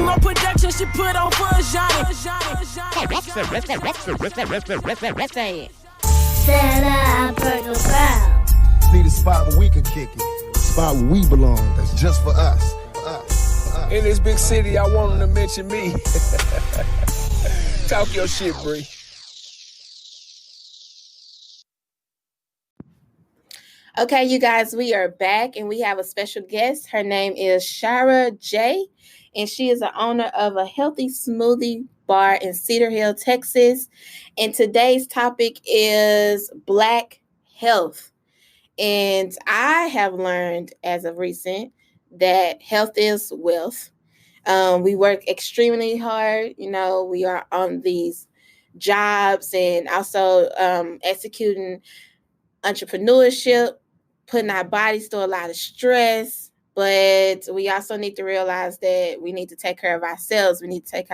more production she put on for a Johnny. Stand up, Burger Brown. Need a spot where we can kick it. A spot where we belong. That's just for us. In this big city, I want them to mention me. Talk your shit, Bree. Okay, you guys, we are back and we have a special guest. Her name is LaShara J, and she is the owner of a healthy smoothie bar in Cedar Hill, Texas. And today's topic is Black health. And I have learned as of recent that health is wealth. We work extremely hard. You know, we are on these jobs and also executing entrepreneurship, putting our bodies through a lot of stress. But we also need to realize that we need to take care of ourselves. We need to take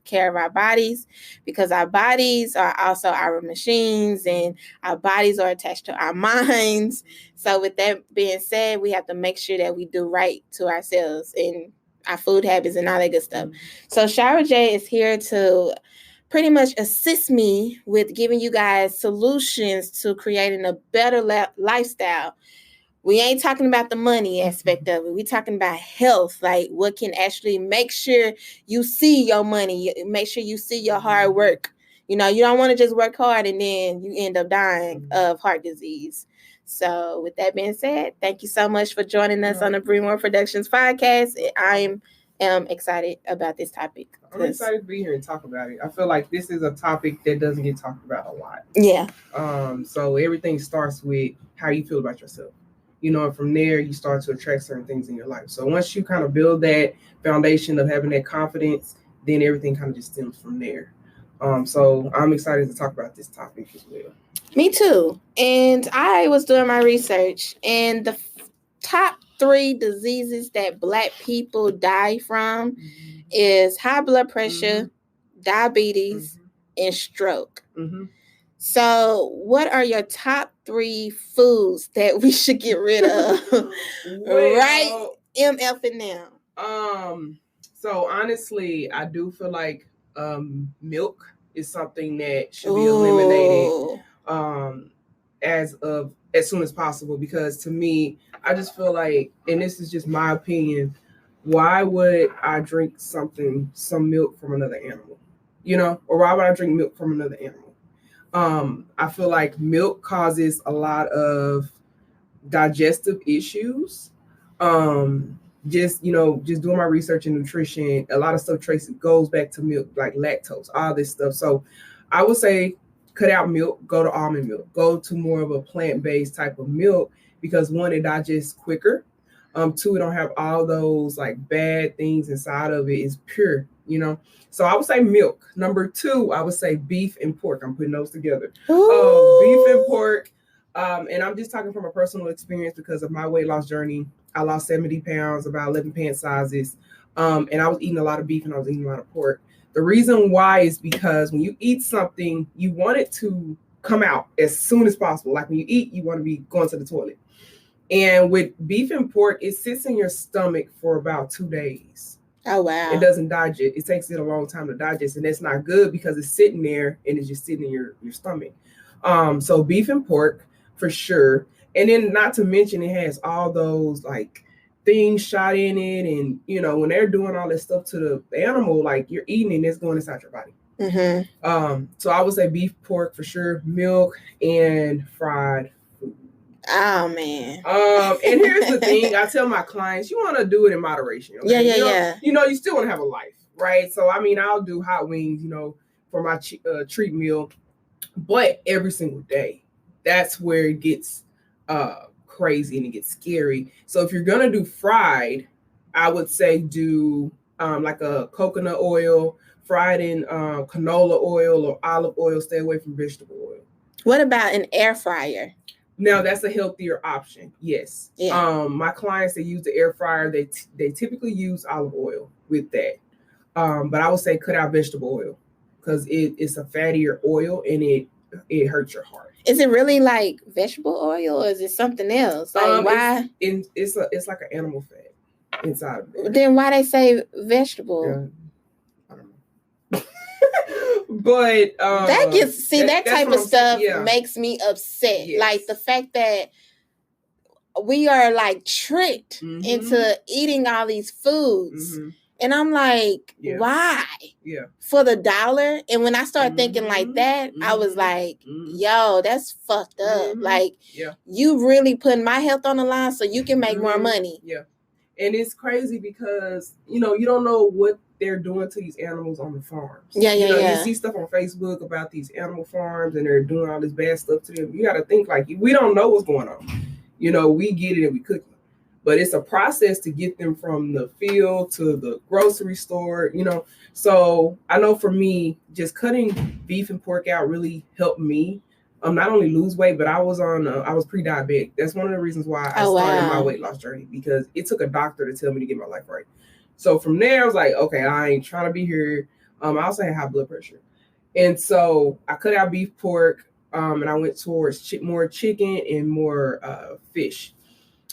care of our bodies because our bodies are also our machines and our bodies are attached to our minds. So with that being said, we have to make sure that we do right to ourselves and our food habits and all that good stuff. So LaShara J is here to pretty much assist me with giving you guys solutions to creating a better lifestyle. We ain't talking about the money aspect of it. We're talking about health, like what can actually make sure you see your money, make sure you see your hard work. You know, you don't want to just work hard and then you end up dying of heart disease. So with that being said, thank you so much for joining us on the Bree Productions podcast. I am excited about this topic. I'm excited to be here and talk about it. I feel like this is a topic that doesn't get talked about a lot. Yeah. So everything starts with how you feel about yourself. You know, and from there, you start to attract certain things in your life. So once you kind of build that foundation of having that confidence, then everything kind of just stems from there. So I'm excited to talk about this topic as well. Me too. And I was doing my research, and the top 3 diseases that Black people die from is high blood pressure, diabetes, and stroke. So what are your top 3 foods that we should get rid of right MF and now? So honestly, I do feel like milk is something that should be eliminated as soon as possible, because to me, I just feel like, and this is just my opinion, why would I drink some milk from another animal? You know, or why would I drink milk from another animal? I feel like milk causes a lot of digestive issues. Just doing my research in nutrition, a lot of stuff goes back to milk, like lactose, all this stuff. So I would say cut out milk, go to almond milk, go to more of a plant-based type of milk, because 1, it digests quicker. 2, it don't have all those like bad things inside of it. It's pure, you know. So I would say milk. Number 2, I would say beef and pork. I'm putting those together. Beef and pork. And I'm just talking from a personal experience because of my weight loss journey. I lost 70 pounds, about 11 pant sizes. And I was eating a lot of beef and I was eating a lot of pork. The reason why is because when you eat something, you want it to come out as soon as possible. Like when you eat, you want to be going to the toilet. And with beef and pork, it sits in your stomach for about 2 days. Oh, wow. It doesn't digest. It takes it a long time to digest. And that's not good because it's sitting there and it's just sitting in your stomach. So beef and pork for sure. And then not to mention it has all those like things shot in it. And, you know, when they're doing all this stuff to the animal, like you're eating and it's going inside your body. So I would say beef, pork for sure, milk, and fried food. Oh, man. And here's the thing. I tell my clients, you want to do it in moderation. Okay? Yeah. You know, you still want to have a life, right? So, I mean, I'll do hot wings, you know, for my treat meal, but every single day. That's where it gets crazy and it gets scary. So if you're going to do fried, I would say do like a coconut oil, fried in canola oil or olive oil. Stay away from vegetable oil. What about an air fryer? Now that's a healthier option. Yes. Yeah. My clients that use the air fryer, they typically use olive oil with that. But I would say cut out vegetable oil because it's a fattier oil and it hurts your heart. Is it really like vegetable oil or is it something else? Like why? It's like an animal fat inside of it. Then why they say vegetable? Yeah. But that gets that type of stuff makes me upset. Yes. Like the fact that we are like tricked into eating all these foods. And I'm like, why? Yeah. For the dollar? And when I started thinking like that, I was like, yo, that's fucked up. Like, you really putting my health on the line so you can make more money. Yeah. And it's crazy because, you don't know what they're doing to these animals on the farms. You see stuff on Facebook about these animal farms and they're doing all this bad stuff to them. You got to think like, we don't know what's going on. We get it and we cook it. But it's a process to get them from the field to the grocery store, So I know for me, just cutting beef and pork out really helped me not only lose weight, but I was pre-diabetic. That's one of the reasons why I started my weight loss journey, because it took a doctor to tell me to get my life right. So from there, I was like, okay, I ain't trying to be here. I also had high blood pressure. And so I cut out beef, pork, and I went towards more chicken and more fish.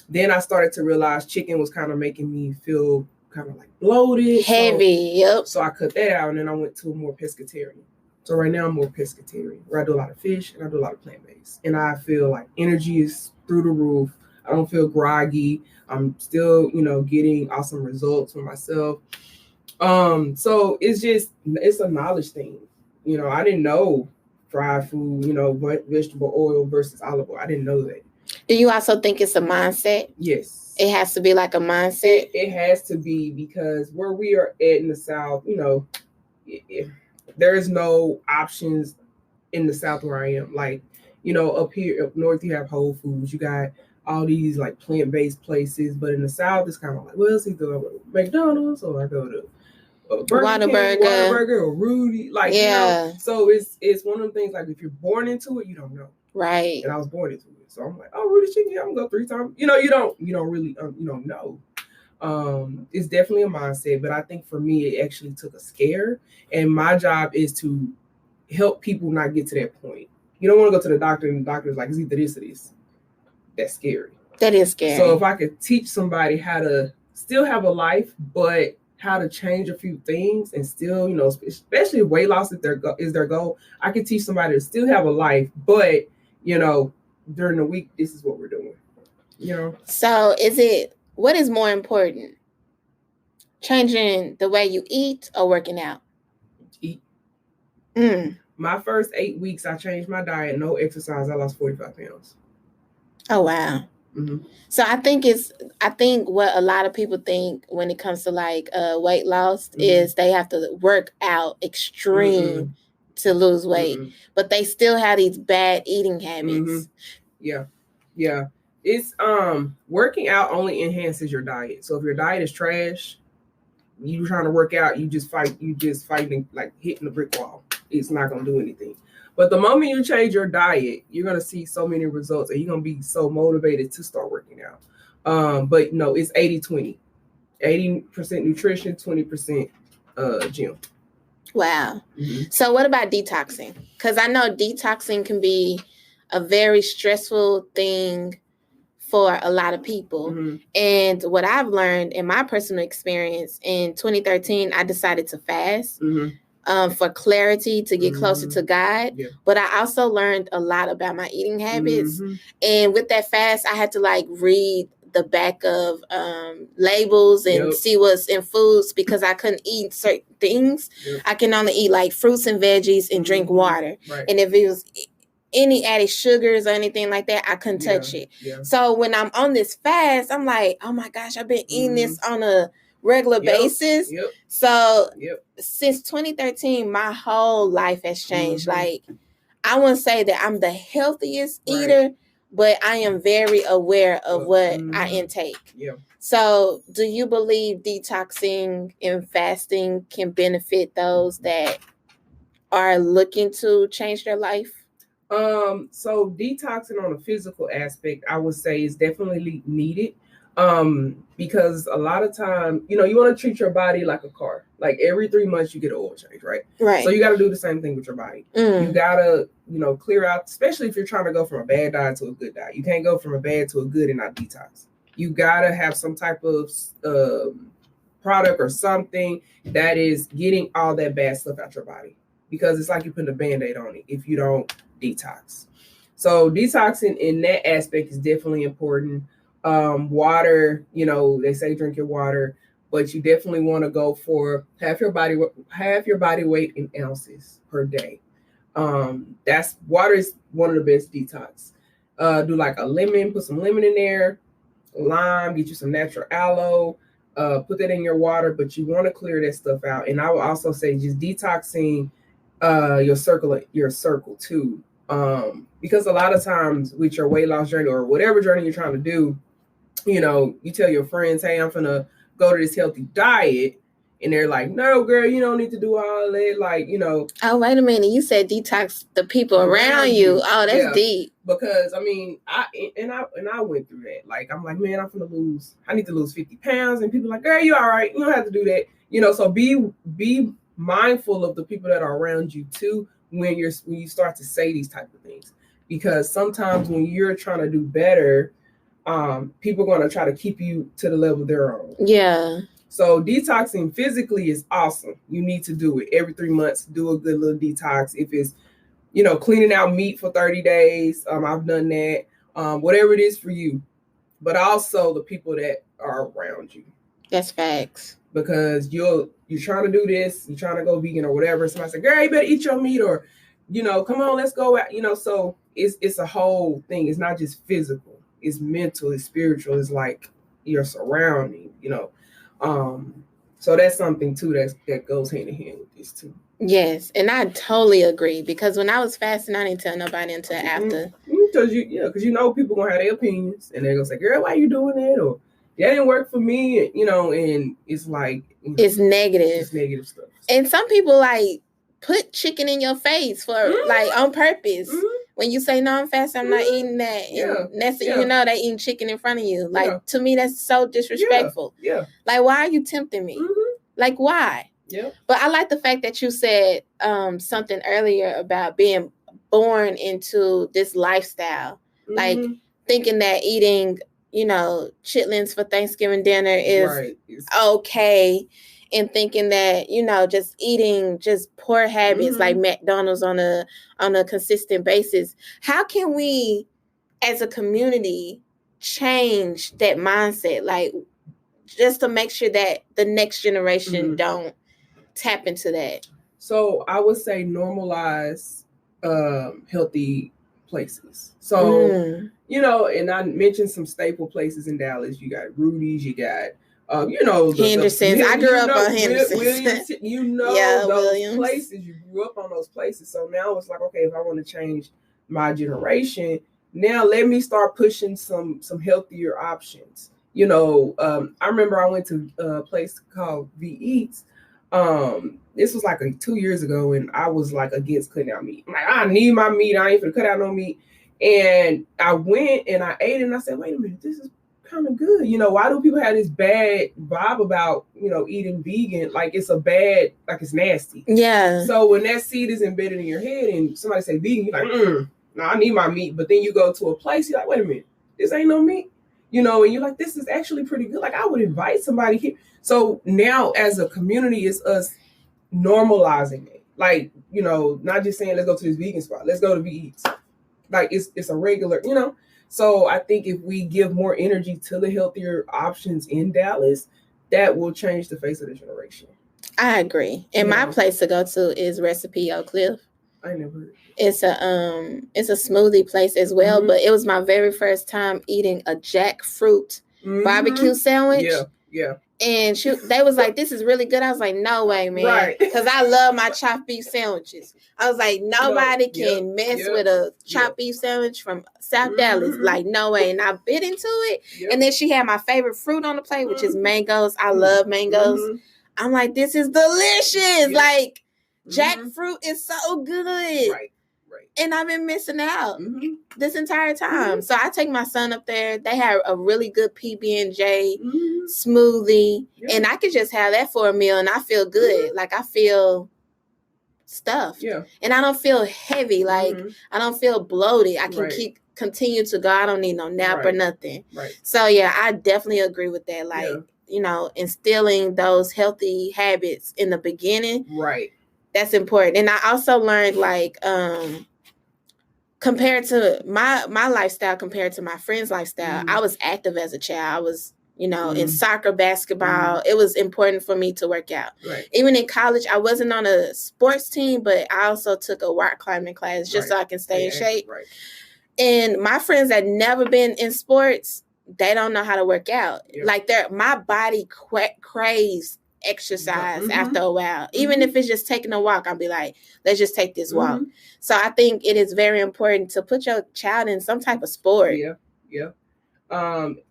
Then I started to realize chicken was kind of making me feel kind of like bloated. Heavy, So I cut that out, and then I went to more pescatarian. So right now I'm more pescatarian, where I do a lot of fish and I do a lot of plant-based. And I feel like energy is through the roof. I don't feel groggy. I'm still, getting awesome results for myself. So it's a knowledge thing. I didn't know fried food, vegetable oil versus olive oil. I didn't know that. Do you also think it's a mindset? Yes. It has to be like a mindset? It has to be, because where we are at in the South, there is no options in the South where I am. Like, up here, up north, you have Whole Foods. You got all these like plant-based places. But in the South, it's kind of like, well, it's either McDonald's or I go to Whataburger or Rudy. Like, so it's one of the things, like, if you're born into it, you don't know. Right. And I was born into it. So I'm like, oh, Rudy's chicken, I'm gonna go 3 times. You don't really know. It's definitely a mindset, but I think for me, it actually took a scare. And my job is to help people not get to that point. You don't want to go to the doctor and the doctor's like, it's either this or this. That's scary. That is scary. So if I could teach somebody how to still have a life, but how to change a few things and still, especially if weight loss is their goal, I could teach somebody to still have a life, but, during the week, this is what we're doing. So what is more important? Changing the way you eat or working out? Eat. My first 8 weeks, I changed my diet, no exercise. I lost 45 pounds. Oh, wow. So I think what a lot of people think when it comes to like weight loss is they have to work out extreme to lose weight, but they still have these bad eating habits. Yeah. It's working out only enhances your diet. So if your diet is trash, you trying to work out, you just fighting like hitting the brick wall. It's not gonna do anything. But the moment you change your diet, you're gonna see so many results, and you're gonna be so motivated to start working out. But no, it's 80-20. 80% nutrition, 20% gym. Wow. So what about detoxing? Because I know detoxing can be a very stressful thing for a lot of people. And what I've learned in my personal experience, in 2013, I decided to fast for clarity, to get closer to God. Yeah. But I also learned a lot about my eating habits. And with that fast, I had to like read the back of labels and see what's in foods, because I couldn't eat certain things. I can only eat like fruits and veggies and drink water. And if it was any added sugars or anything like that, I couldn't touch it. So when I'm on this fast, I'm like, oh my gosh, I've been eating this on a regular basis. So since 2013, my whole life has changed. Like, I wouldn't say that I'm the healthiest eater, but I am very aware of what I intake. So do you believe detoxing and fasting can benefit those that are looking to change their life? So detoxing on a physical aspect, I would say, is definitely needed. Because a lot of time, you want to treat your body like a car. Like every 3 months you get an oil change, right? So you got to do the same thing with your body. You got to, clear out, especially if you're trying to go from a bad diet to a good diet. You can't go from a bad to a good and not detox. You got to have some type of product or something that is getting all that bad stuff out your body. because it's like you putting a Band-Aid on it if you don't detox. So detoxing in that aspect is definitely important. Water, they say drink your water, but you definitely want to go for half your body weight in ounces per day. That's water is one of the best detox. Do like a lemon, put some lemon in there, lime, get you some natural aloe, put that in your water, but you want to clear that stuff out. And I will also say just detoxing your circle too. Because a lot of times with your weight loss journey or whatever journey you're trying to do, you tell your friends, hey, I'm gonna go to this healthy diet. And they're like, no, girl, you don't need to do all that. Like, Oh, wait a minute. You said detox the people around you. Oh, that's deep. Because I went through that. Like, I'm like, man, I need to lose 50 pounds. And people are like, girl, you all right. You don't have to do that. So be mindful of the people that are around you too when you start to say these type of things. Because sometimes when you're trying to do better, people are going to try to keep you to the level they're on. Yeah. So detoxing physically is awesome. You need to do it every 3 months. Do a good little detox. If it's, cleaning out meat for 30 days, I've done that. Whatever it is for you, but also the people that are around you. That's facts. Because you're trying to do this, you're trying to go vegan or whatever. Somebody say, girl, you better eat your meat, or, come on, let's go out. So it's a whole thing. It's not just physical. It's mental. It's spiritual. It's like your surrounding. So that's something too that goes hand in hand with this too. Yes, and I totally agree, because when I was fasting, I didn't tell nobody until after. Because people gonna have their opinions, and they're gonna say, "Girl, why you doing that?" Or that didn't work for me, and it's like it's negative. It's negative stuff. And some people like put chicken in your face for like on purpose. When you say, no, I'm fasting, I'm not eating that. And next thing you know, they eating chicken in front of you. Like, to me, that's so disrespectful. Yeah. Like, why are you tempting me? Like, why? Yeah. But I like the fact that you said something earlier about being born into this lifestyle. Like, thinking that eating, chitlins for Thanksgiving dinner is okay. And thinking that, just eating just poor habits like McDonald's on a consistent basis. How can we, as a community, change that mindset? Like, just to make sure that the next generation don't tap into that. So I would say normalize healthy places. So, and I mentioned some staple places in Dallas. You got Rudy's, you got Henderson's. I grew up on Henderson's. Williams, those Williams. places. You grew up on those places. So now it's like, okay, if I want to change my generation, now let me start pushing some healthier options. I remember I went to a place called V Eats. This was like 2 years ago, and I was like against cutting out meat. I'm like, I need my meat. I ain't gonna cut out no meat. And I went and I ate it, and I said, wait a minute, this is kind of good. Why do people have this bad vibe about, eating vegan? Like it's it's nasty. Yeah. So when that seed is embedded in your head and somebody say vegan, you're like, no, I need my meat. But then you go to a place, you're like, wait a minute, this ain't no meat. And you're like, this is actually pretty good. Like I would invite somebody here. So now as a community, it's us normalizing it. Like, not just saying, let's go to this vegan spot. Let's go to V Eats. Like it's a regular, So I think if we give more energy to the healthier options in Dallas, that will change the face of the generation. I agree. And my place to go to is Recipe Oak Cliff. I never heard of it. It's a smoothie place as well, but it was my very first time eating a jackfruit barbecue sandwich. Yeah. And they was like, this is really good. I was like, no way, man. Right. Because I love my chopped beef sandwiches. I was like, nobody can mess with a chopped beef sandwich from South Dallas. Like, no way. And I bit into it. And then she had my favorite fruit on the plate, which is mangoes. I love mangoes. I'm like, this is delicious. Like, jackfruit is so good. Right. And I've been missing out this entire time. So I take my son up there. They have a really good PB&J smoothie. And I could just have that for a meal and I feel good. Like I feel stuffed. Yeah. And I don't feel heavy. Like I don't feel bloated. I can continue to go. I don't need no nap or nothing. Right. So yeah, I definitely agree with that. Like, instilling those healthy habits in the beginning. Right. That's important. And I also learned like compared to my lifestyle compared to my friend's lifestyle, I was active as a child. I was, in soccer, basketball. It was important for me to work out. Right. Even in college, I wasn't on a sports team, but I also took a rock climbing class just so I can stay in shape. Right. And my friends that never been in sports, they don't know how to work out. Yep. Like my body craves exercise after a while. Even if it's just taking a walk, I'll be like, let's just take this walk. So I think it is very important to put your child in some type of sport. Yeah.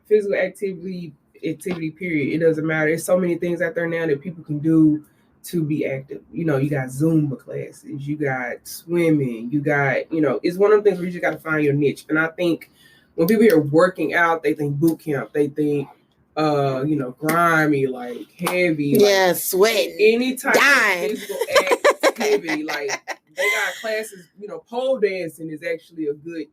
Physical activity period. It doesn't matter. There's so many things out there now that people can do to be active. You got Zumba classes, you got swimming, you got, it's one of the things where you just got to find your niche. And I think when people hear working out, they think boot camp, they think grimy, like heavy, sweat, any type of physical activity. Like they got classes, pole dancing is actually a good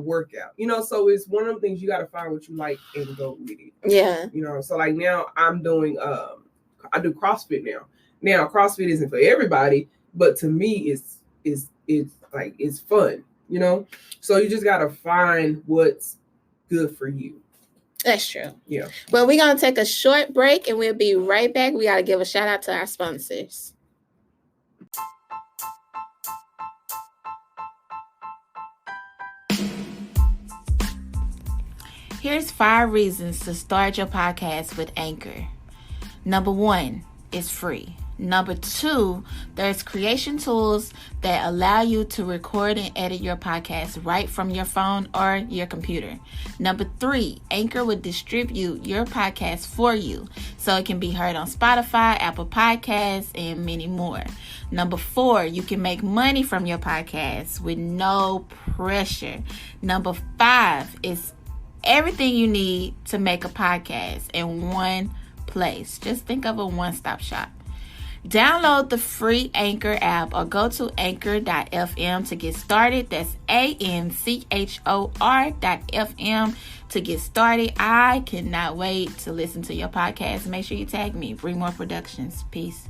workout. So it's one of the things you got to find what you like and go with it. Yeah. So like now I'm doing I do CrossFit now. Now CrossFit isn't for everybody, but to me it's fun, So you just got to find what's good for you. That's true. Yeah. Well, we're going to take a short break and we'll be right back. We got to give a shout out to our sponsors. Here's 5 reasons to start your podcast with Anchor. Number 1, it's free. Number 2, there's creation tools that allow you to record and edit your podcast right from your phone or your computer. Number 3, Anchor will distribute your podcast for you so it can be heard on Spotify, Apple Podcasts, and many more. Number 4, you can make money from your podcast with no pressure. Number 5 is everything you need to make a podcast in one place. Just think of a one-stop shop. Download the free Anchor app or go to anchor.fm to get started. That's ANCHOR.FM to get started. I cannot wait to listen to your podcast. Make sure you tag me. Bree More Productions. Peace.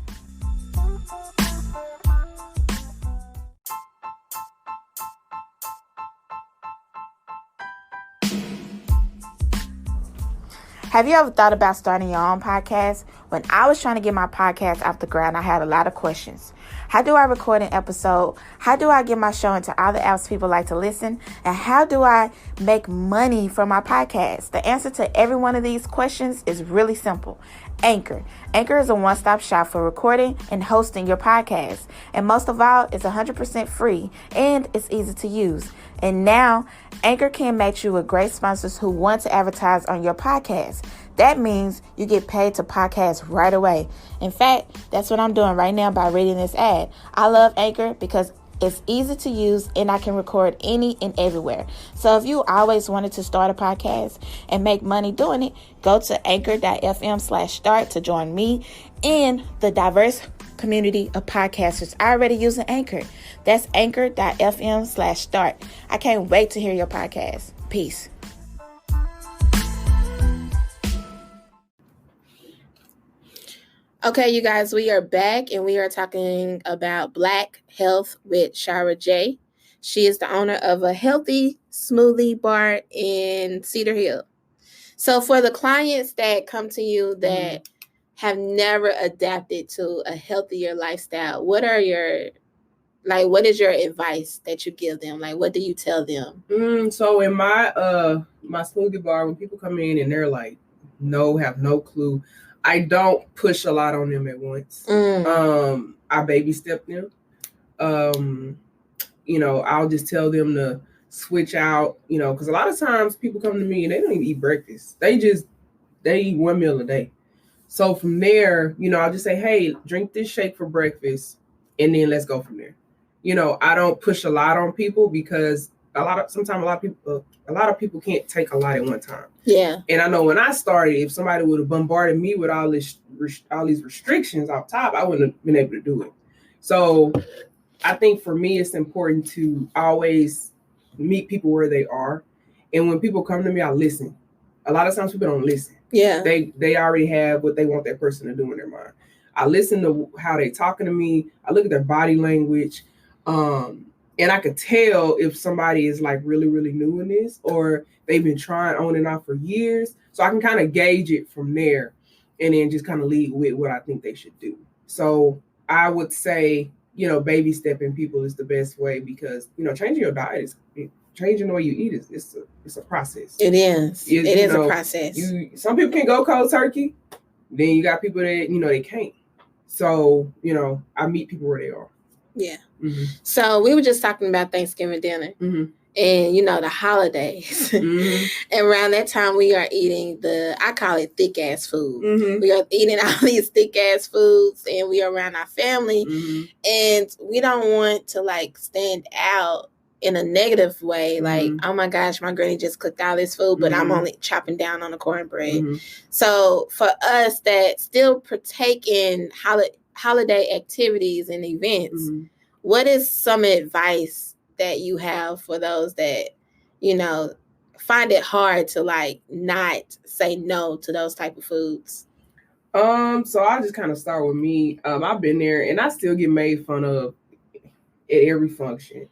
Have you ever thought about starting your own podcast? When I was trying to get my podcast off the ground, I had a lot of questions. How do I record an episode? How do I get my show into all the apps people like to listen? And how do I make money from my podcast? The answer to every one of these questions is really simple. Anchor. Anchor is a one-stop shop for recording and hosting your podcast. And most of all, it's 100% free and it's easy to use. And now, Anchor can match you with great sponsors who want to advertise on your podcast. That means you get paid to podcast right away. In fact, that's what I'm doing right now by reading this ad. I love Anchor because it's easy to use and I can record any and everywhere. So if you always wanted to start a podcast and make money doing it, go to anchor.fm/start to join me and the diverse community of podcasters already using Anchor. That's anchor.fm/start. I can't wait to hear your podcast. Peace. Okay, you guys, we are back and we are talking about Black Health with LaShara J. She is the owner of a healthy smoothie bar in Cedar Hill. So for the clients that come to you that have never adapted to a healthier lifestyle, what is your advice that you give them? Like, what do you tell them? So in my smoothie bar, when people come in and they're like, have no clue, I don't push a lot on them at once. I baby step them. I'll just tell them to switch out, because a lot of times people come to me and they don't even eat breakfast. They eat one meal a day. So from there, I'll just say, hey, drink this shake for breakfast and then let's go from there. I don't push a lot on people because a lot of people can't take a lot at one time. Yeah. And I know when I started, if somebody would have bombarded me with all these restrictions off top, I wouldn't have been able to do it. So I think for me, it's important to always meet people where they are. And when people come to me, I listen. A lot of times people don't listen. Yeah. They already have what they want that person to do in their mind. I listen to how they talking to me. I look at their body language. And I could tell if somebody is like really, really new in this, or they've been trying on and off for years. So I can kind of gauge it from there and then just kind of lead with what I think they should do. So I would say, baby stepping people is the best way, because, changing your diet changing the way you eat it's a process. It is. It is a process. Some people can go cold turkey. Then you got people that, they can't. So, I meet people where they are. Yeah. Mm-hmm. So we were just talking about Thanksgiving dinner. Mm-hmm. And, the holidays. Mm-hmm. And around that time, we are eating I call it thick-ass food. Mm-hmm. We are eating all these thick-ass foods, and we are around our family. Mm-hmm. And we don't want to, stand out in a negative way. Like, oh, my gosh, my granny just cooked all this food, but I'm only chopping down on the cornbread. Mm-hmm. So for us that still partake in holiday activities and events, what is some advice that you have for those that, find it hard to not say no to those type of foods? So I'll just kind of start with me. I've been there, and I still get made fun of at every function,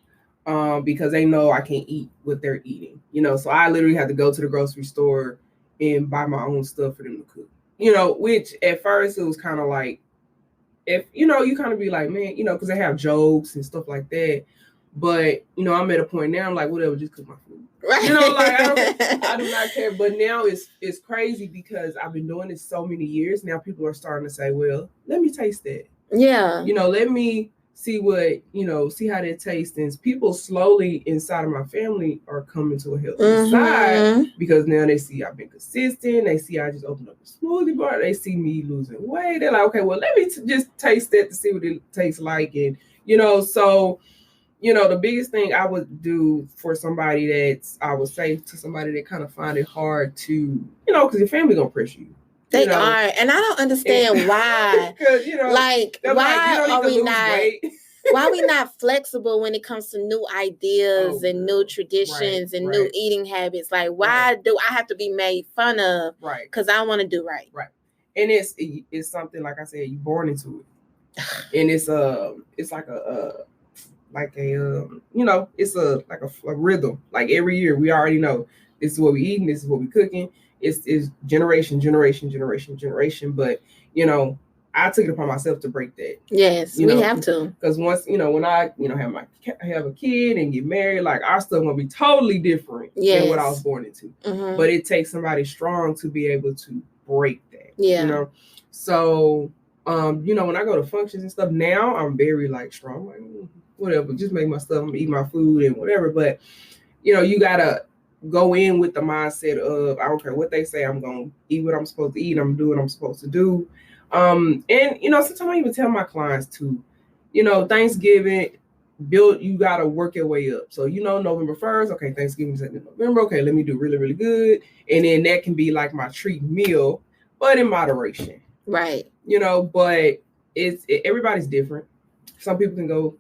because they know I can't eat what they're eating, so I literally have to go to the grocery store and buy my own stuff for them to cook, which at first it was kind of like, if, you kind of be like, man, because they have jokes and stuff like that. But, I'm at a point now, I'm like, whatever, just cook my food. Right. I do not care. But now it's crazy, because I've been doing this so many years. Now people are starting to say, well, let me taste that. Yeah. Let me see what, see how that tastes. And people slowly inside of my family are coming to a healthy side, because now they see I've been consistent. They see I just opened up a smoothie bar. They see me losing weight. They're like, okay, well, let me just taste that to see what it tastes like. And, so, the biggest thing I would do for somebody I would say to somebody that kind of find it hard to, because your family gonna pressure you. They are, and I don't understand why. Because, why are we not? Why are we not flexible when it comes to new ideas and new traditions and new eating habits? Like, why do I have to be made fun of? Right. Because I want to do right. Right. And it's something, like I said, you're born into it, and it's like a rhythm. Like every year, we already know this is what we eating, this is what we cooking. It's generation. But I took it upon myself to break that. Yes, we have to. Because once when I have a kid and get married, like our stuff will be totally different than what I was born into. Mm-hmm. But it takes somebody strong to be able to break that. Yeah. So when I go to functions and stuff now, I'm very strong. Like, whatever, just make my stuff, eat my food and whatever. But you gotta go in with the mindset of, I don't care what they say, I'm gonna eat what I'm supposed to eat, I'm gonna do what I'm supposed to do. And sometimes I even tell my clients to, Thanksgiving, you gotta work your way up. So November 1st, okay, Thanksgiving's in November, okay, let me do really, really good. And then that can be like my treat meal, but in moderation. Right. But everybody's different. Some people can go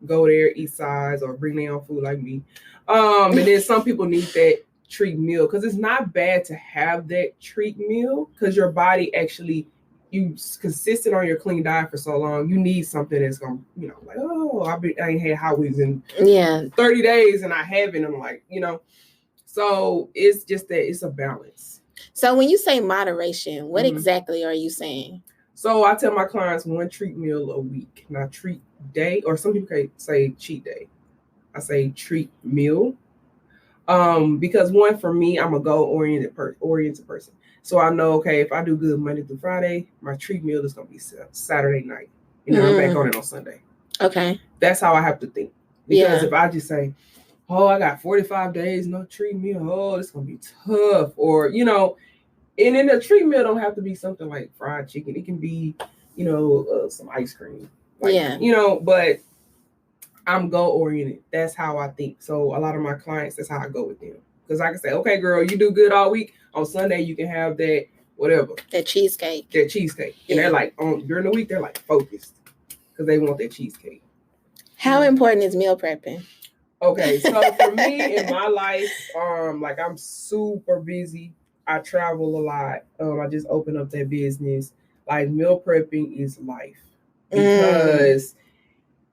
there, eat sides, or bring their own food like me. And then some people need that treat meal, because it's not bad to have that treat meal, because your body actually, you consistent on your clean diet for so long, you need something that's gonna, I ain't had hot wings in 30 days and I haven't. I'm like, so it's just that it's a balance. So when you say moderation, what exactly are you saying? So I tell my clients one treat meal a week, not treat day, or some people can say cheat day. I say treat meal. Because one, for me, I'm a goal-oriented person. So I know, okay, if I do good Monday through Friday, my treat meal is going to be Saturday night. And then I'm back on it on Sunday. Okay. That's how I have to think. Because if I just say, oh, I got 45 days, no treat meal, oh, it's going to be tough. Or, and then the treat meal don't have to be something like fried chicken. It can be, some ice cream. But I'm goal-oriented. That's how I think. So a lot of my clients, that's how I go with them. Because I can say, okay, girl, you do good all week. On Sunday, you can have that, whatever. That cheesecake. And they're like, during the week, they're like focused. Because they want that cheesecake. How important is meal prepping? Okay, so for me, in my life, I'm super busy. I travel a lot. I just opened up that business. Like meal prepping is life. Because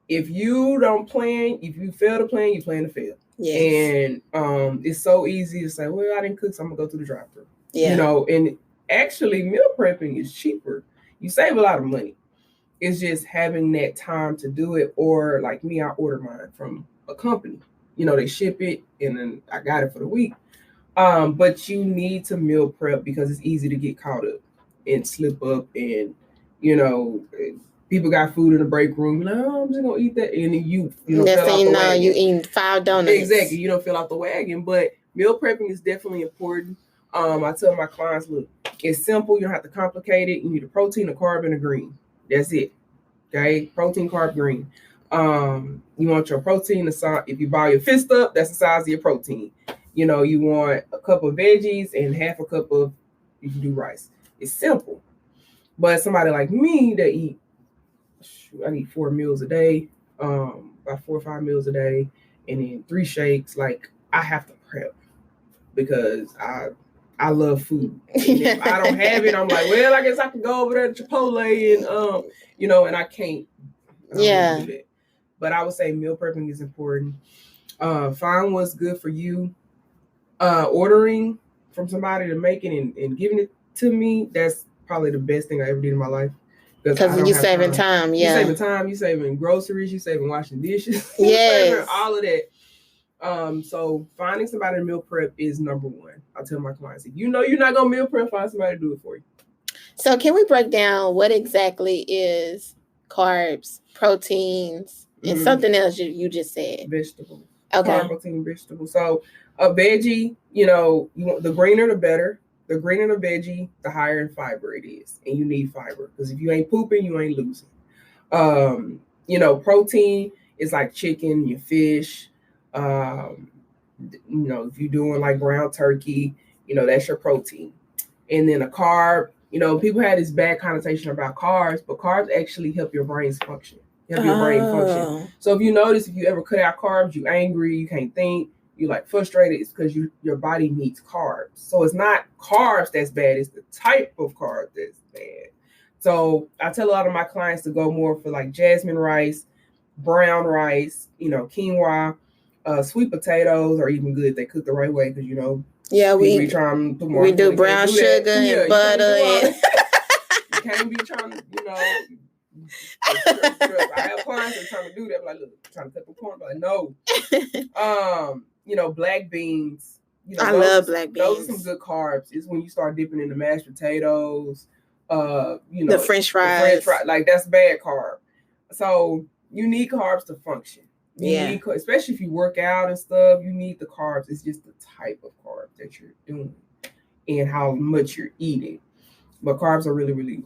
if you don't plan, if you fail to plan, you plan to fail. Yes. And it's so easy to say, well, I didn't cook, so I'm gonna go to the drive-thru. Yeah. You know, and actually meal prepping is cheaper. You save a lot of money. It's just having that time to do it. Or like me, I order mine from a company. You know, they ship it and then I got it for the week. But you need to meal prep because it's easy to get caught up and slip up, and you know, people got food in the break room. Like, oh, I'm just gonna eat that, and then you know, fell off the wagon. You eating 5 donuts. Exactly, you don't feel off the wagon. But meal prepping is definitely important. I tell my clients, look, it's simple. You don't have to complicate it. You need a protein, a carb, and a green. That's it. Okay, protein, carb, green. You want your protein the size. If you ball your fist up, that's the size of your protein. You know, you want a cup of veggies and half a cup of, you can do rice. It's simple. But somebody like me that I eat 4 meals a day, about 4 or 5 meals a day, and then 3 shakes. Like, I have to prep because I love food. And if I don't have it, I'm like, well, I guess I can go over there to Chipotle and you know, and I can't. Do that. But I would say meal prepping is important. Find what's good for you. Ordering from somebody to make it and giving it to me, that's probably the best thing I ever did in my life. Because you're saving time. Yeah. You're saving time, you're saving groceries, you're saving washing dishes. Yes. You're saving all of that. So finding somebody to meal prep is number one. I tell my clients, if you know you're not gonna meal prep, find somebody to do it for you. So can we break down what exactly is carbs, proteins, and something else you just said? Vegetables. Okay. Carb, protein, vegetables. So a veggie, you know, you want the greener the better. The greener the veggie, the higher in fiber it is. And you need fiber. Because if you ain't pooping, you ain't losing. You know, protein is like chicken, your fish. You know, if you're doing like ground turkey, you know, that's your protein. And then a carb, you know, people had this bad connotation about carbs, but carbs actually help your brain's function. Help your brain function. So if you notice, if you ever cut out carbs, you angry, you can't think, you like frustrated, it's because your body needs carbs. So it's not carbs that's bad, it's the type of carb that's bad. So I tell a lot of my clients to go more for like jasmine rice, brown rice, you know, quinoa, sweet potatoes are even good if they cook the right way, because you know, we try to put more. We do brown sugar and butter and you can't be trying to, you know. I have clients that are trying to do that. I'm like, look, I'm trying to cut the corn. I'm like, no. You know, black beans. You know, I love black beans. Those are some good carbs. It's when you start dipping in the mashed potatoes. You know, the French fries. Like that's bad carb. So you need carbs to function. You need, especially if you work out and stuff, you need the carbs. It's just the type of carb that you're doing and how much you're eating. But carbs are really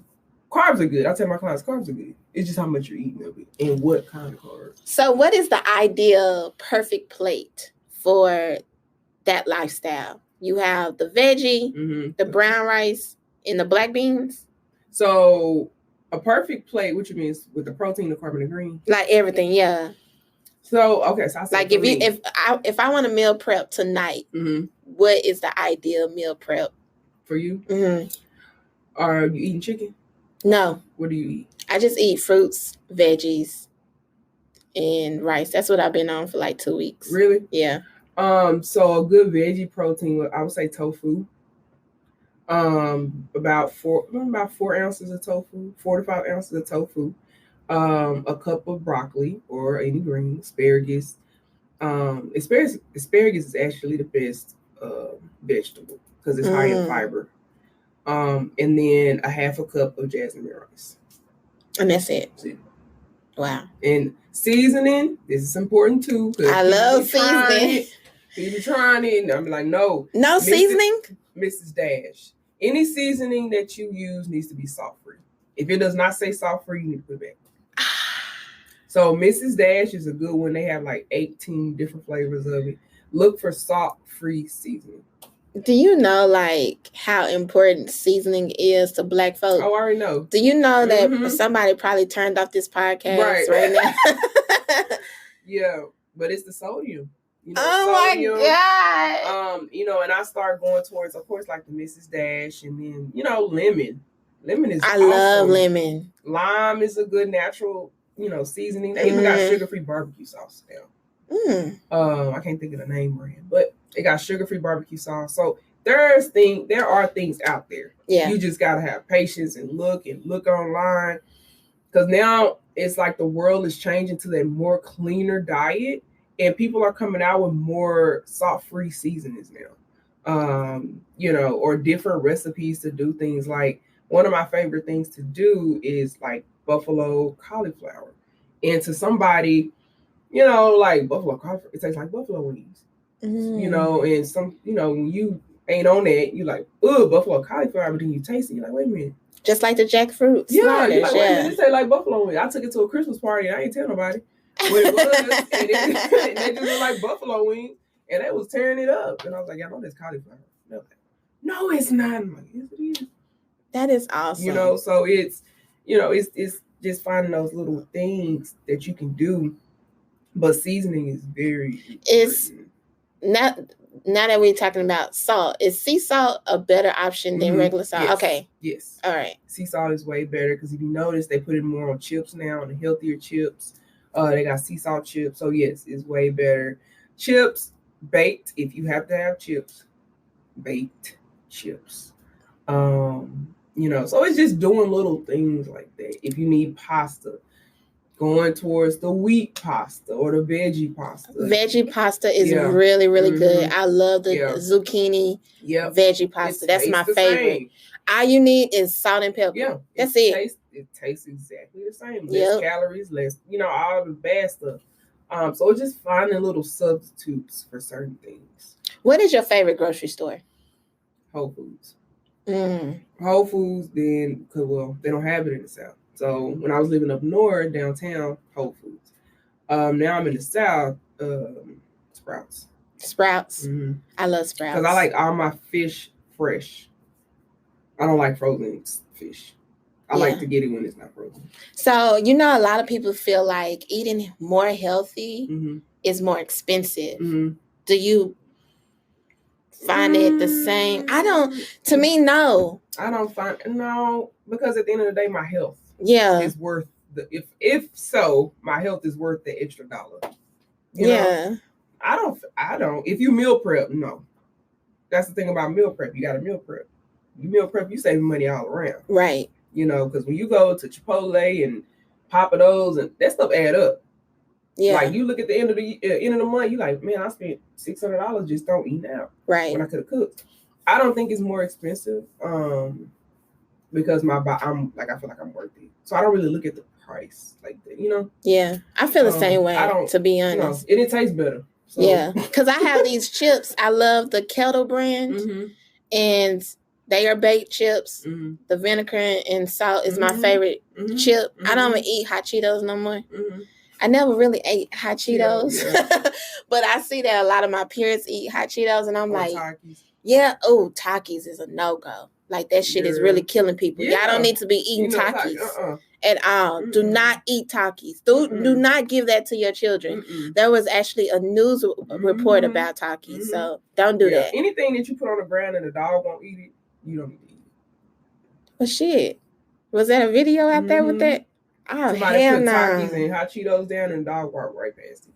carbs are good. I tell my clients carbs are good. It's just how much you're eating of it and what kind of carbs. So what is the ideal perfect plate for that lifestyle? You have the veggie, the brown rice, and the black beans. So a perfect plate, what you mean, with the protein, the carb, and the green? Like everything, yeah. So okay, so I said, like if I want to meal prep tonight, what is the ideal meal prep for you? Are you eating chicken? No. What do you eat? I just eat fruits, veggies, and rice. That's what I've been on for like 2 weeks. Really? Yeah. So a good veggie protein, I would say tofu. About 4 ounces of tofu, 4 to 5 ounces of tofu. A cup of broccoli or any green, asparagus. Asparagus is actually the best vegetable because it's high in fiber. And then a half a cup of jasmine rice. And that's it. Wow. And seasoning, this is important too. I love seasoning. People trying it, and I'm like, no. No seasoning? Mrs. Dash. Any seasoning that you use needs to be salt-free. If it does not say salt-free, you need to put it back. So Mrs. Dash is a good one. They have like 18 different flavors of it. Look for salt-free seasoning. Do you know like how important seasoning is to Black folk? Oh, I already know. Do you know that somebody probably turned off this podcast right now? Yeah, but it's the sodium. You know, sodium, my God. You know, and I start going towards, of course, like the Mrs. Dash, and then, you know, lemon. Lemon is I awesome. love lemon. Lime is a good natural, seasoning. They even got sugar-free barbecue sauce now. I can't think of the name brand, but they got sugar-free barbecue sauce. So there are things out there. Yeah. You just gotta have patience and look online. Because now it's like the world is changing to a more cleaner diet, and people are coming out with more salt-free seasonings now. Or different recipes to do things. Like one of my favorite things to do is like buffalo cauliflower. And to somebody, like buffalo cauliflower, it tastes like buffalo wings. And some, when you ain't on that, you like, oh, buffalo cauliflower, but then you taste it, you're like, wait a minute. Just like the jackfruit. Yeah, you're like, wait a minute, this tastes like buffalo wings. I took it to a Christmas party and I ain't tell nobody what it was. And they just look like buffalo wings. And they was tearing it up. And I was like, I know that's cauliflower. Like, no, it's not. I'm like, yes, it is. That is awesome. So it's, it's just finding those little things that you can do. But seasoning is very important. It's not, now that we're talking about salt, is sea salt a better option than regular salt? Yes. Okay. Yes. All right. Sea salt is way better because if you notice, they put it more on chips now, on the healthier chips. They got sea salt chips. So yes, it's way better. Chips, baked, if you have to have chips, baked chips. So it's just doing little things like that. If you need pasta, going towards the wheat pasta or the veggie pasta. Veggie pasta is really, really good. I love the zucchini veggie pasta. That's my favorite. Same. All you need is salt and pepper. Yeah. That's it. It tastes exactly the same. Less calories, less, all the bad stuff. So it's just finding little substitutes for certain things. What is your favorite grocery store? Whole Foods. Whole Foods, then, because, they don't have it in the South. So when I was living up north, downtown, Whole Foods. Now I'm in the South, Sprouts. Sprouts? I love Sprouts. Because I like all my fish fresh. I don't like frozen fish. I like to get it when it's not frozen. So, a lot of people feel like eating more healthy is more expensive. Do you find it the same? To me, no. I don't find, because at the end of the day, my health is worth if so, my health is worth the extra dollar. You know? I don't, if you meal prep, no. That's the thing about meal prep. You got to meal prep. You meal prep, you save money all around. Right. Because when you go to Chipotle and Papa Do's and that stuff add up. Yeah. Like you look at the end of the month, you like, man, I spent $600 just don't eat out. Right. When I could have cooked. I don't think it's more expensive. Because I feel like I'm worth it. So I don't really look at the price like that, Yeah. I feel the same way, to be honest. And it tastes better. So. Yeah. Because I have these chips. I love the Kettle brand. And they are baked chips. The vinegar and salt is my favorite chip. I don't even eat hot Cheetos no more. I never really ate hot Cheetos. But I see that a lot of my peers eat hot Cheetos. And I'm like, Takis. Takis is a no-go. Like, that shit is really killing people. Y'all don't need to be eating Takis at all. Do not eat Takis. Do not give that to your children. There was actually a news report about Takis. So don't do that. Anything that you put on the ground and the dog won't eat it, you don't need to eat it. Well, shit. Was that a video out there with that? Oh, somebody hell put no. Takis and hot Cheetos down and the dog walked right past it.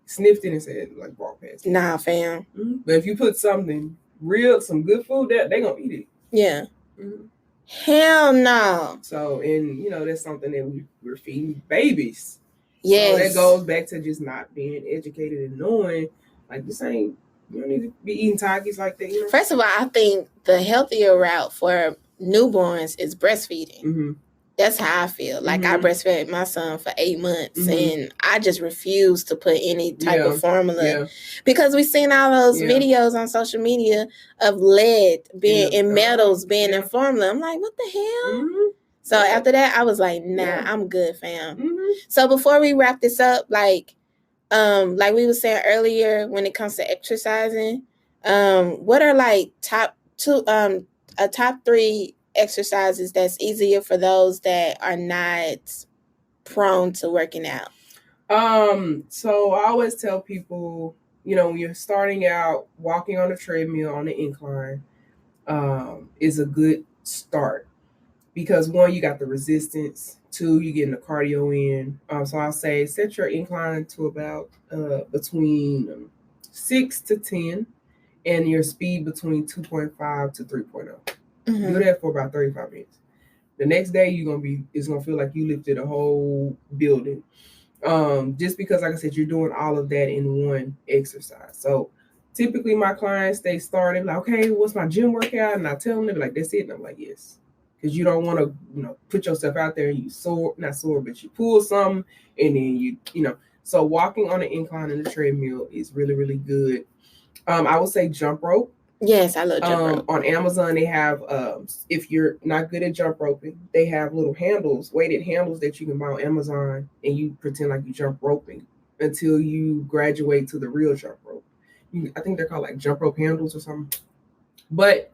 Sniffed it and said, like, walk past it. Nah, fam. But if you put something real, some good food there, they gonna eat it. Yeah. Hell no. So, and that's something that we're feeding babies. Yes. So that goes back to just not being educated and knowing, like, you don't need to be eating Takis like that. First of all, I think the healthier route for newborns is breastfeeding. That's how I feel. Like, I breastfed my son for 8 months and I just refuse to put any type of formula because we've seen all those videos on social media of lead being in metals being in formula. I'm like, what the hell? So after that, I was like, nah, I'm good, fam. So before we wrap this up, like we were saying earlier, when it comes to exercising, what are like top 3 exercises that's easier for those that are not prone to working out? So I always tell people, when you're starting out, walking on a treadmill on the incline is a good start. because one, you got the resistance. Two, you getting the cardio in. So I'll say set your incline to about between 6 to 10, and your speed between 2.5 to 3.0. Do that for about 35 minutes. The next day it's gonna feel like you lifted a whole building. Just because, like I said, you're doing all of that in one exercise. So typically my clients, they start like, okay, what's my gym workout? And I tell them, they're like, that's it. And I'm like, yes. Because you don't want to, put yourself out there and you not soar, but you pull something and then so walking on an incline in the treadmill is really, really good. I would say jump rope. Yes, I love jump rope. On Amazon, they have, if you're not good at jump roping, they have little weighted handles that you can buy on Amazon, and you pretend like you jump roping until you graduate to the real jump rope. I think they're called like jump rope handles or something. But,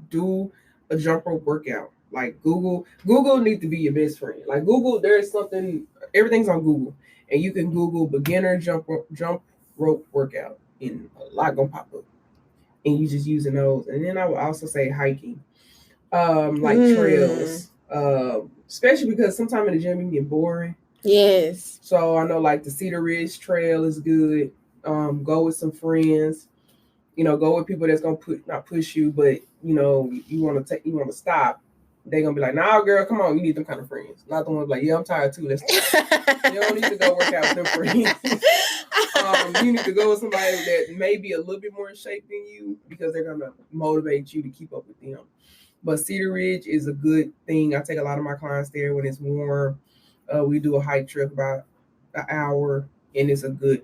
do a jump rope workout. Like Google needs to be your best friend. Like Google, everything's on Google, and you can Google beginner jump rope workout, and a lot gonna pop up. And you just using those. And then I would also say hiking, like trails, especially because sometimes in the gym you can get boring. Yes. So I know like the Cedar Ridge Trail is good. Go with some friends. Go with people that's gonna not push you, but you want to stop. They're gonna be like, nah, girl, come on, you need them kind of friends. Not the ones like, yeah, I'm tired too. Let's you don't need to go work out with them friends. You need to go with somebody that may be a little bit more in shape than you, because they're gonna motivate you to keep up with them. But Cedar Ridge is a good thing. I take a lot of my clients there when it's warm. We do a hike trip about an hour, and it's a good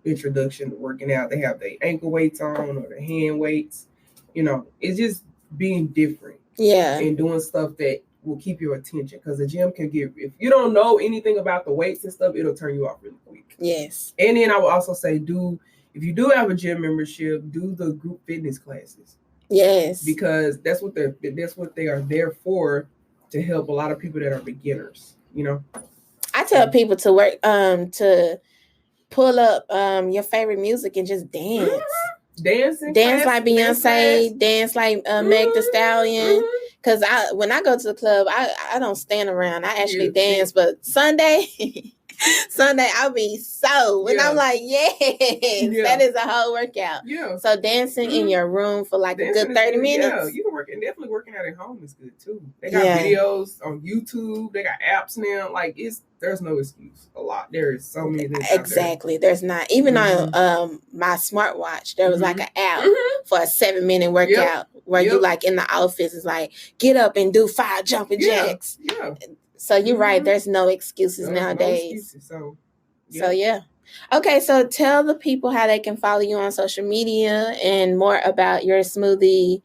introduction to working out. They have the ankle weights on or the hand weights. It's just being different. Yeah. And doing stuff that will keep your attention, because the gym can if you don't know anything about the weights and stuff, it'll turn you off really quick. Yes. And then I will also say, if you do have a gym membership, do the group fitness classes. Yes. Because that's what they are there for, to help a lot of people that are beginners. I tell people to work to pull up your favorite music and just dance. Dance like Beyonce, dance like Meg Thee Stallion. Because when I go to the club, I don't stand around. I actually dance. But Sunday I'll be and I'm like, that is a whole workout. Yeah. So dancing in your room for like a good 30 minutes. Yeah, you can work, and definitely working out at home is good too. They got videos on YouTube. They got apps now. Like there's no excuse. There is so many things. Exactly. There's not. Even on my smartwatch, there was like an app for a 7-minute workout where you like in the office is like, get up and do 5 jumping jacks. Yeah. So you're right. There's no excuses nowadays. No excuses, So yeah. Okay, so tell the people how they can follow you on social media and more about your smoothie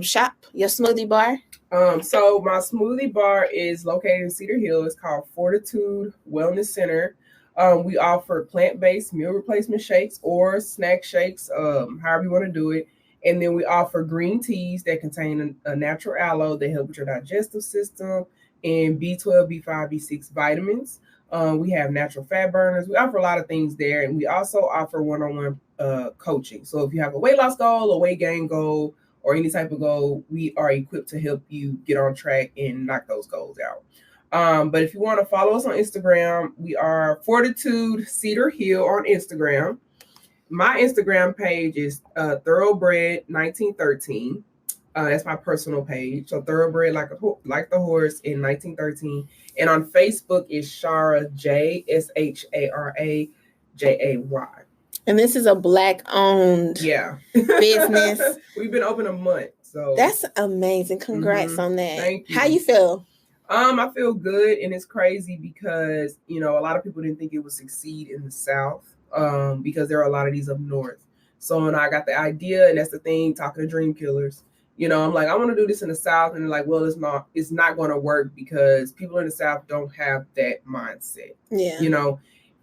shop, your smoothie bar. So my smoothie bar is located in Cedar Hill. It's called Fortitude Wellness Center. We offer plant-based meal replacement shakes or snack shakes, however you want to do it. And then we offer green teas that contain a natural aloe that help with your digestive system, and B12, B5, B6 vitamins. We have natural fat burners. We offer a lot of things there. And we also offer one-on-one coaching. So if you have a weight loss goal, a weight gain goal, or any type of goal, we are equipped to help you get on track and knock those goals out. But if you want to follow us on Instagram, we are Fortitude Cedar Hill on Instagram. My Instagram page is Thoroughbred 1913. That's my personal page. So Thoroughbred like the horse in 1913. And on Facebook is Shara J, SHARA JAY. And this is a Black-owned business. We've been open a month, so that's amazing. Congrats on that. Thank you. How you feel? I feel good, and it's crazy because a lot of people didn't think it would succeed in the South, because there are a lot of these up north. So when I got the idea, and that's the thing, talking to dream killers, I'm like, I want to do this in the South, and they're like, well, it's not going to work because people in the South don't have that mindset. Yeah.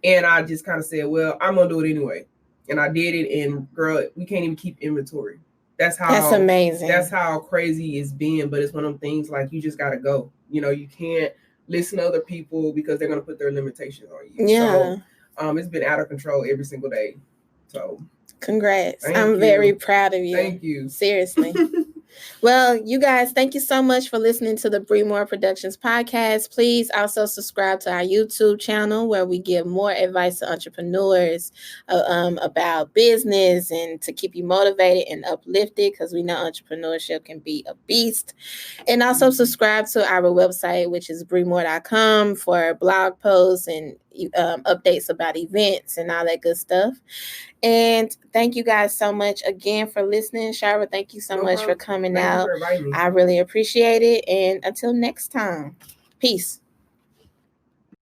And I just kind of said, well, I'm gonna do it anyway. And I did it, and girl, we can't even keep inventory. That's amazing. That's how crazy it's been. But it's one of them things like you just gotta go. You can't listen to other people because they're gonna put their limitations on you. Yeah. So it's been out of control every single day. So congrats. I'm very proud of you. Thank you. Seriously. Well, you guys, thank you so much for listening to the Bree More Productions podcast. Please also subscribe to our YouTube channel where we give more advice to entrepreneurs about business and to keep you motivated and uplifted, because we know entrepreneurship can be a beast. And also subscribe to our website, which is breemore.com, for blog posts and updates about events and all that good stuff. And thank you guys so much again for listening. Shara, thank you so much for coming out. I really appreciate it. And until next time, peace.